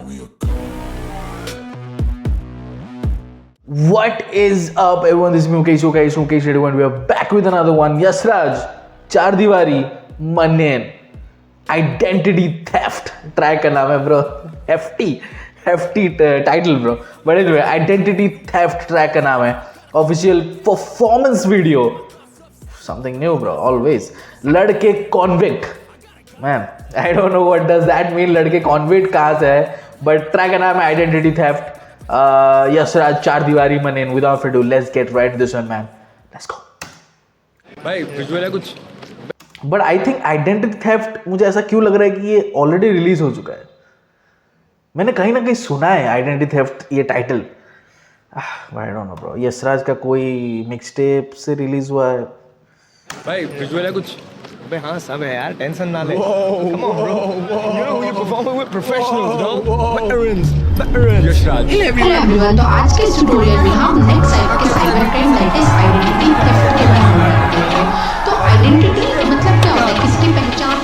What is up, everyone? This is Mukesh Reddy, and we are back with another one. Yes, Raj, चार दीवारी, Mannen, Identity Theft track का नाम है bro. hefty title bro. But anyway, Identity Theft track का नाम है. Official performance video. Something new bro, always. लड़के convict. Man, I don't know what does that mean. लड़के convict कहाँ से है? But track का नाम है Identity Theft. Yes, Raj, चार दीवारी Mannen. Without further ado, let's get right to this one, man. Let's go. भाई विजुअल है कुछ. But I think identity theft मुझे ऐसा क्यों लग रहा है कि ये ऑलरेडी रिलीज हो चुका है. मैंने कहीं ना कहीं सुना है आइडेंटिटी थेफ्ट ये title. I don't know bro. Yashraj का कोई मिक्सटेप से रिलीज हुआ है. भाई विजुअल है कुछ. अबे हाँ सब है यार, टेंशन ना ले. Come on bro. You know we're performing with professionals, bro. Veterans. Yashraj. Hello everyone. तो आज के इस ट्यूटोरियल में हम नेक्स्ट साइबर के cyber crime that is identity theft के बारे में बात करेंगे. तो आइडेंटिटी मतलब क्या होता है? किसी की पहचान.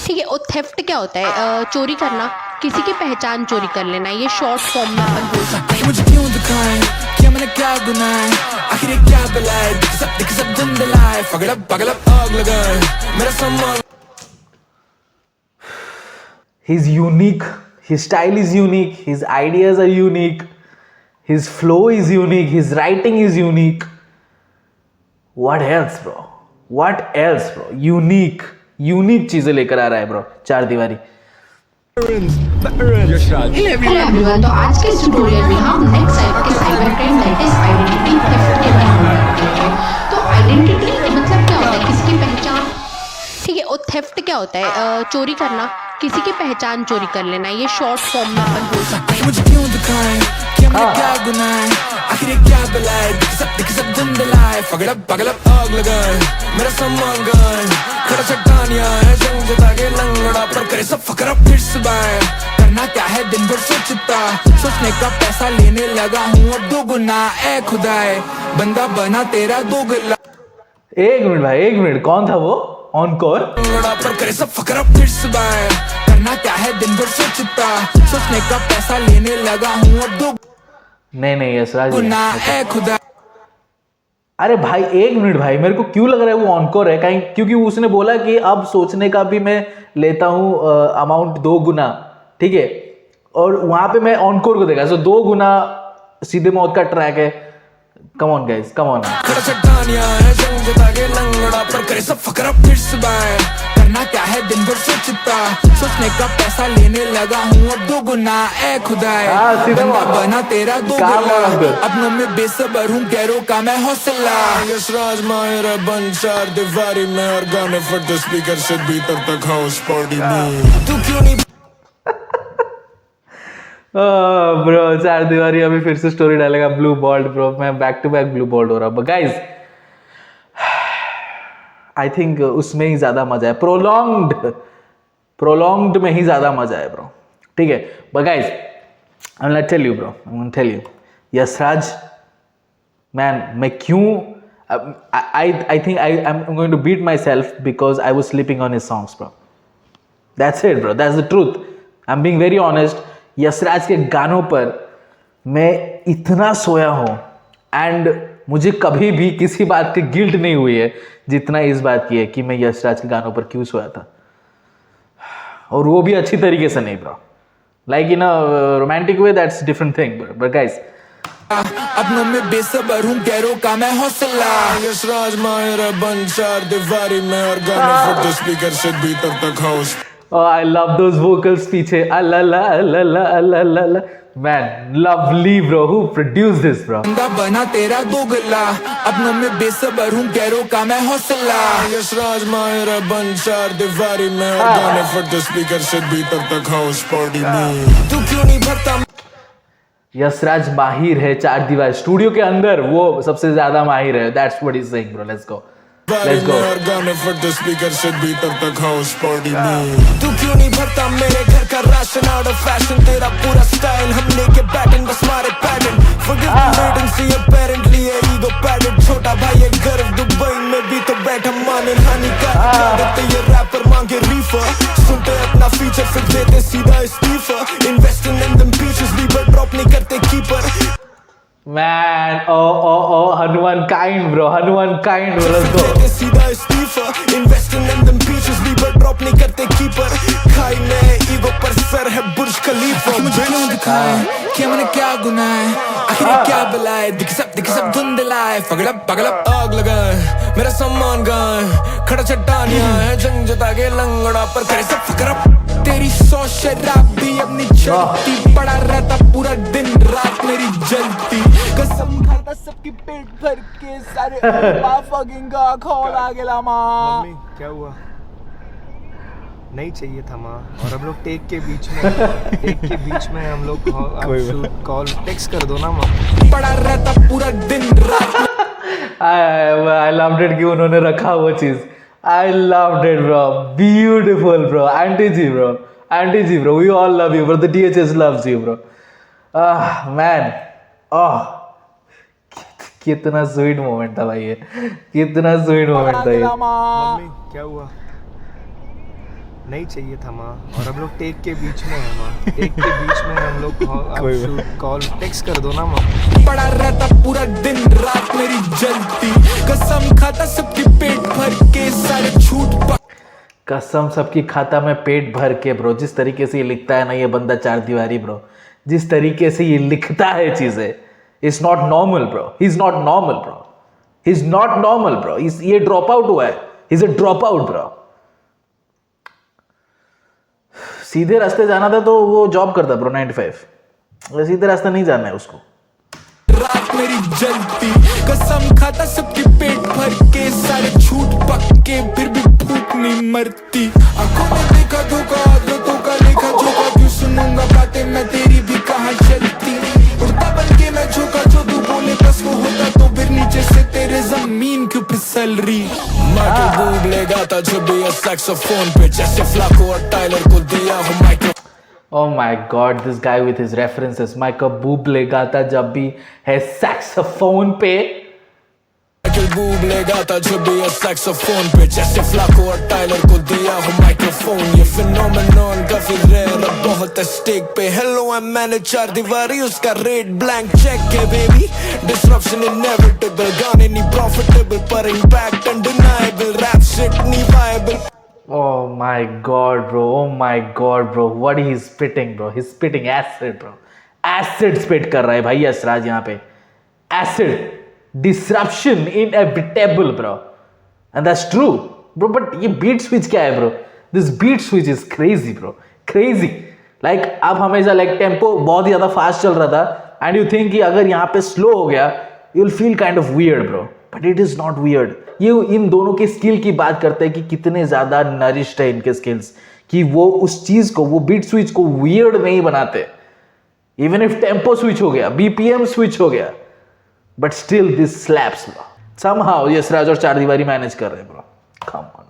ठीक है. और थेफ्ट क्या होता है? चोरी करना, किसी की पहचान चोरी कर लेना. ये शॉर्ट फॉर्म में अपन बोल सकते हैं. मुझे क्यों दिखाएं क्या मैंने क्या गुनाह है, आखिर ये क्या बलाए, दिख सब धुंधलाए, पगड़ आग लगाए मेरा सम्मान. He's unique. His style is unique. His ideas are unique. His flow is unique. His writing is unique. What else, bro? What else, bro? Unique चीजें लेकर आ रहा है, bro. चार दीवारी. यशराज. Hello everyone. तो आज के इस ट्यूटोरियल में हम नेक्स्ट साइबर के cyber crime that is identity theft के बारे में बात करेंगे. तो आइडेंटिटी मतलब क्या होता है? किसी की पहचान. ठीक है. और थेफ्ट क्या होता है? चोरी करना, किसी की पहचान चोरी कर लेना. ये शॉर्ट फॉर्म में अपन बोल सकते हैं. मुझे क्यों दिखाएं क्या मैंने क्या गुनाह है, आखिर ये क्या बलाए, दिख सब धुंधलाए, पगड़ आग लगाए मेरा सम्मान गाए. खड़ा चट्टानियां है जंग जता के लंगड़ा पर करे सब फकरा फिर सुबाए. करना क्या है दिन भर सोचता, सोचने का पैसा लेने लगा हूँ अब दो गुना. ए खुदाए बंदा बना तेरा दो गला. एक मिनट भाई, एक मिनट. कौन था वो? ऑनकोर. पर करे सब फकरा फिर सुबाए. करना क्या है दिन भर सोचता, सोचने का पैसा लेने लगा हूँ अब दो नहीं यशराज. गुना. ए खुदा. अरे भाई एक मिनट भाई, मेरे को क्यों लग रहा है वो ऑनकोर है. कहीं क्योंकि उसने बोला कि अब सोचने का भी मैं लेता हूँ अमाउंट 2 गुना. ठीक है. और वहां पे मैं ऑनकोर को देखा. सो 2 गुना सीधे मौत का ट्रैक है. Come on guys, come on. खड़ा चट्टानियां है जंग जता के लंगड़ा पर करे सब फकरा फिर सुबाए. करना क्या है दिन भर सोचता, सोचने का पैसा लेने लगा हूँ अब दो गुना. ए खुदाए बंदा बना तेरा दो गला. अपनों में बेसबर हूँ गैरों का मैं हौसला. यशराज माहिर है बन चार दीवारी में और गाने फटते स्पीकर से भीतर तक हाउस पार्टी में. तू क्यों नहीं ब्रो चार दीवारी अभी फिर से स्टोरी डालेगा. Blue balled bro. मैं back to back blue balled हो रहा हूँ. गाइज आई थिंक उसमें ही ज्यादा मजा है. प्रोलॉन्ग्ड में ही ज्यादा मजा है ब्रो. ठीक है. But guys I will tell you bro, I will tell you. Yashraj man, मैं क्यों I think I'm going to beat myself because I was sleeping on his songs, bro. That's it, bro. That's the truth. I'm being very honest. Yashraj के गानों पर मैं इतना सोया हूँ and मुझे कभी भी किसी बात की गिल्ट नहीं हुई है जितना इस बात की है कि मैं यशराज के गानों पर क्यों सोया था. और वो भी अच्छी तरीके से नहीं bro. Like in a romantic way, that's different thing. But guys अपनों में बेसबर हूँ गैरों का मैं हौसला. यशराज माहिर है बन चार दीवारी में और गाने फटते स्पीकर से भीतर तक house. Oh, I love those vocals पीछे. Man, lovely bro. Who produced this, bro? बंदा बना तेरा दो गला. अपनों में बेसबर हूँ गैरों का मैं हौसला. यशराज माहिर है बन चार दीवारी में और गाने फटते स्पीकर से भीतर तक हाउस पार्टी में. तू क्यों नहीं भरता. यशराज माहिर है चार दीवार. स्टूडियो के अंदर वो सबसे ज्यादा माहिर है. That's what he's saying, bro. Let's go. Let's go. और गाने फटते स्पीकर से भीतर तक हाउस पार्टी में. तू क्यों नहीं भरता मेरे घर का राशन. आउट ऑफ फैशन तेरा पूरा स्टाइल. हम लेके बैटन बस मारे pattern. Forgive the latency apparently ये ईगो पैडेड. छोटा भाई ये गर्व दुबई में भी तो बैठा माने हानिकारक. ये रैपर मांगे रीफर. सुनते अपना फीचर फिर देते सीधा इस्तीफा. इन्वेस्ट इन ड्रॉप नहीं करते keeper Man, oh, Hanuman kind, bro. Hanuman kind, bro. Let's go. देते सीधा इस्तीफा investing in them pieces lever drop नहीं करते कीपर खाई में ईगो पर सर है बुर्ज खलीफा मुझे क्यों दिखाए कि मैंने क्या गुनाह है आखिर क्या बुलाए दिख सब धुंधलाए पगड़ा आग लगाए मेरा सम्मान गाए खड़ा चट्टानियां है जंग जता के लंगड़ा पर करे सब फकरा तेरी 100 शराबी अपनी चलती पड़ा रहता पूरा दिन रात मेरी जलती कसम खाता सबकी पेट भर के सारे फकिंग खोला गेला मां मम्मी क्या हुआ नहीं चाहिए था माँ और हम लोग टेक के बीच में हम लोग कॉल टेक्स्ट कर दो ना माँ पड़ा रहता पूरा दिन रात I loved it कि उन्होंने रखा वो चीज. I loved it, bro. Beautiful, bro. Auntie G, bro. We all love you, bro. The DHS loves you, bro. Man. कितना स्वीट मोमेंट था भाई ये. कितना स्वीट मोमेंट था ये. मम्मी क्या हुआ नहीं चाहिए था माँ और हम लोग टेक के बीच में है माँ टेक के बीच में हम लोग कॉल टेक्स्ट कर दो ना माँ पड़ा रहता पूरा दिन रात मेरी जलती कसम खाता सबकी पेट भर के सारे झूठ कसम सबकी खाता में पेट भर के ब्रो. जिस तरीके से ये लिखता है ना ये बंदा चार दीवारी ब्रो. जिस तरीके से ये लिखता है चीजें it's not normal bro. He is not normal bro. He is not normal bro. ये ड्रॉप आउट हुआ है. He is a drop out bro. सीधे रास्ते जाना था तो वो जॉब करता ब्रो 95. सीधे रास्ते नहीं जाना है उसको. रात मेरी जलती कसम खाता सबके पेट भर के सारे झूठ पक्के फिर भी भूख नहीं मरती आंखों में देखा धोखा आदतों का लेखा जोखा क्यों सुनूंगा बातें मैं तेरी भी कहाँ चलती उड़ता बन के मैं झोंका जो तू बोले बस वो होता तो फिर नीचे से तेरे जमीन क्यों फिसल रही माइकल बूबले गाता जब भी सैक्सोफोन पे जैसे फ्लाको और टाइलर को दिया हो micro. Oh my god, this guy with his references. Michael Bublé गाता जब भी है saxophone पे. माइकल बूबले गाता जब भी सैक्सोफोन पे जैसे फ्लाको और टाइलर को दिया हो माइक्रोफोन ये फिनोमेनन काफी रेयर बहुत है स्टेक पे हेलो आई मैंने चार दीवारी उसका रेट ब्लैंक चेक है बेबी डिसरप्शन इनएविटेबल गाने नहीं प्रॉफिटेबल पर इम्पैक्ट अनडिनायबल रैप शिट नहीं viable. Oh my god, bro. Oh my god, bro. What he's spitting, bro. He's spitting acid, bro. Acid spit कर रहा है भाई यशराज यहाँ पे. Acid. Disruption inevitable, bro. And that's true, bro. But ये beat switch क्या है, bro? This beat switch is crazy, bro. Crazy. Like आप हमेशा like tempo बहुत ही ज़्यादा fast चल रहा था, and you think कि अगर यहाँ पे slow हो गया, you'll feel kind of weird, bro. But it is not weird. ये इन दोनों के स्किल की बात करते हैं कि कितने ज़्यादा नरिश्ड है इनके स्किल्स कि वो उस चीज़ को वो बीट स्विच को वियर्ड नहीं बनाते. इवन इफ टेम्पो स्विच हो गया बीपीएम स्विच हो गया but still this slaps bro. Somehow Yashraj और चार दीवारी मैनेज कर रहे हैं bro. Come on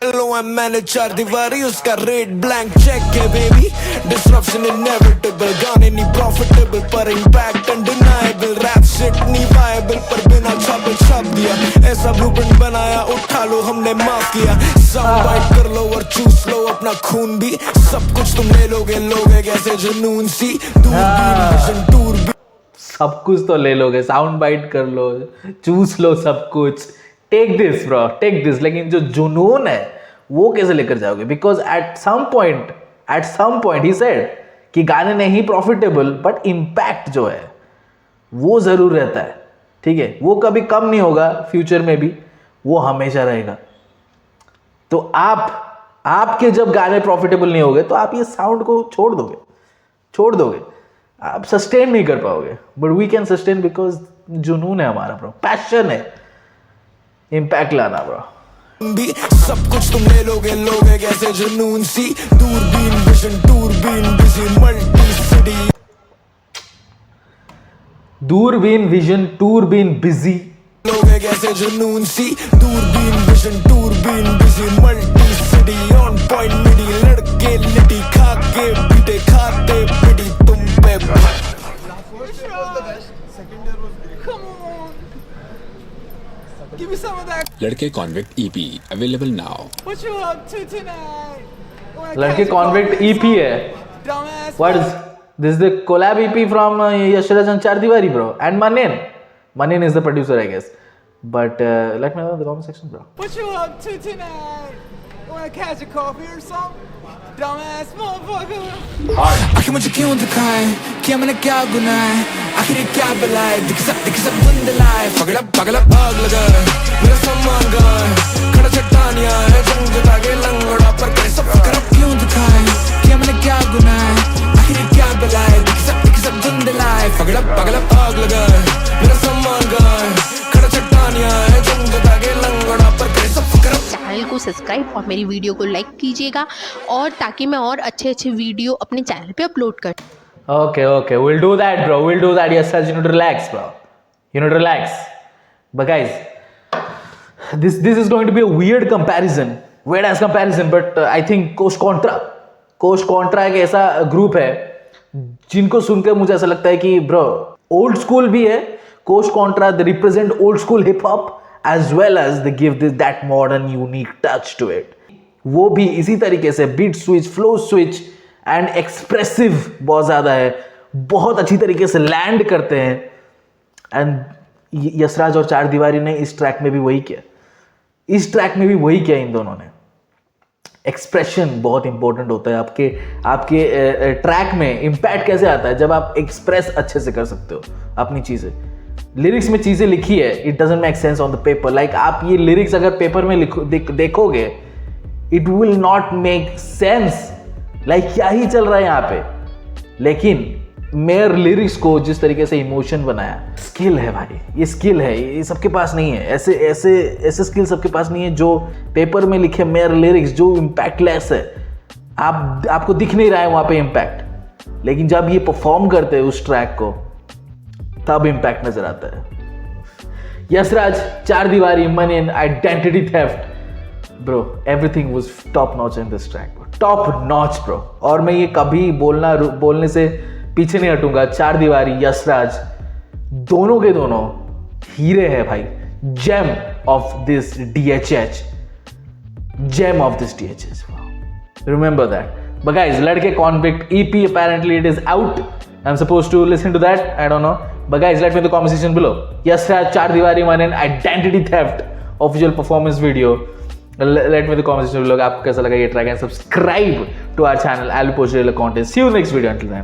hello I मैंने चार दीवारी उसका रेट ब्लैंक चेक है बेबी डिसरप्शन इनएविटेबल गाने नहीं प्रॉफिटेबल पर इम्पैक्ट अनडिनायबल रैप शिट नहीं वायबल पर बिना छापे छाप दिया ऐसा ब्लूप्रिंट बनाया उठा लो हमने माफ किया साउंड बाइट कर लो और चूस लो अपना खून भी सब कुछ तुम ले लोगे कैसे जुनून सी दूरबीन विजन दूरबीन सब कुछ तो ले लोगे साउंड बाइट कर लो चूस लो सब कुछ. Take this bro take this. लेकिन जो जुनून है वो कैसे लेकर जाओगे because at some point he said कि गाने नहीं प्रॉफिटेबल बट इम्पैक्ट जो है वो जरूर रहता है. ठीक है वो कभी कम नहीं होगा फ्यूचर में भी वो हमेशा रहेगा. तो आपके जब गाने प्रॉफिटेबल नहीं होंगे तो आप ये साउंड को छोड़ दोगे आप सस्टेन नहीं कर पाओगे. But we can sustain because जुनून है हमारा ब्रो. पैशन है इम्पैक्ट लाना ब्रो. भी सब कुछ तुम ले लोगे कैसे जुनून सी दूरबीन विजन दूरबीन बिजी मल्टी सिटी दूरबीन विजन टूरबीन बिजी लोगे कैसे जुनून सी दूरबीन विजन दूरबीन busy multi city on point मिडी लड़के लिटी खा के पीटे खाते पिटी तुम पे. Give me some of that. लड़के convict EP available now. What you up to tonight? लड़के कॉन्विक्ट EP है. Dumbass. What is This is the collab EP from Yashraj and Char Diwari, bro, and Manen. Manen is the producer, I guess. But let me know in the comment section, bro. What you up to tonight? Wanna catch a coffee or something? Dumbass motherfucker. आखिर मुझे क्यों दिखाए क्या मैंने क्या गुनाह है आखिर ये क्या बलाए दिख सब धुंधलाए पगला भाग लगा मेरा सम्मान गए खड़ा चट्टानियां है जंग जता के लंगड़ा पर करे सब फिक्र अब क्यों दिखाए क्या मैंने क्या गुनाह है आखिर ये क्या बलाए दिख सब धुंधलाए पगला भाग लगा मेरा सम्मान गए खड़ा चट्टानियां है जंग जता के लंगड़ा पर करे सब फिक्र चैनल को सब्सक्राइब और मेरी वीडियो को लाइक कीजिएगा और ताकि मैं और अच्छे वीडियो अपने चैनल पे अपलोड कर Okay, we'll do that, bro. We'll do that. Yes, Raj, you need to relax, bro. You need to relax. But guys, this is going to be a weird comparison, weird ass comparison. But I think Coach Contra एक ऐसा group है जिनको सुनकर मुझे ऐसा लगता है कि bro, old school भी है. Coach Contra, they represent old school hip hop as well as they give that modern unique touch to it. वो भी इसी तरीके से beat switch, flow switch and expressive बहुत ज़्यादा है, बहुत अच्छी तरीके से लैंड करते हैं. एंड यशराज और चार दीवारी ने इस ट्रैक में भी वही किया, इन दोनों ने. एक्सप्रेशन बहुत इंपॉर्टेंट होता है. आपके ट्रैक में इम्पैक्ट कैसे आता है? जब आप एक्सप्रेस अच्छे से कर सकते हो अपनी चीज़ें. लिरिक्स में चीज़ें लिखी है, it doesn't make sense on the paper. Like आप ये लिरिक्स अगर पेपर में देखोगे, it will not make sense. Like क्या ही चल रहा है यहाँ पे. लेकिन मेयर लिरिक्स को जिस तरीके से इमोशन बनाया, स्किल है भाई, ये स्किल है, ये सबके पास नहीं है. ऐसे स्किल सबके पास नहीं है जो पेपर में लिखे मेयर लिरिक्स, जो इम्पैक्टलेस है. आपको दिख नहीं रहा है वहाँ पे इम्पैक्ट, लेकिन जब ये परफॉर्म करते हैं उस ट्रैक को, तब इम्पैक्ट नजर आता है. यशराज, चार दीवारी, मनीन, identity theft, bro, everything was top notch in this track, bro. Top notch, bro. और मैं ये कभी बोलने से पीछे नहीं हटूंगा. चार दीवारी, यशराज, दोनों के दोनों हीरे हैं भाई. Gem of this DHH. Remember that. But guys, Ladke Convict EP, apparently it is out. I'm supposed to listen to that. I don't know. But guys, let me know the comment section below. Yashraj, Char Diwari, Manen, Identity Theft official performance video. Let me know the comment section below. आपको कैसा लगा ये track, and subscribe to our channel. I will post real content. See you next video. Until then.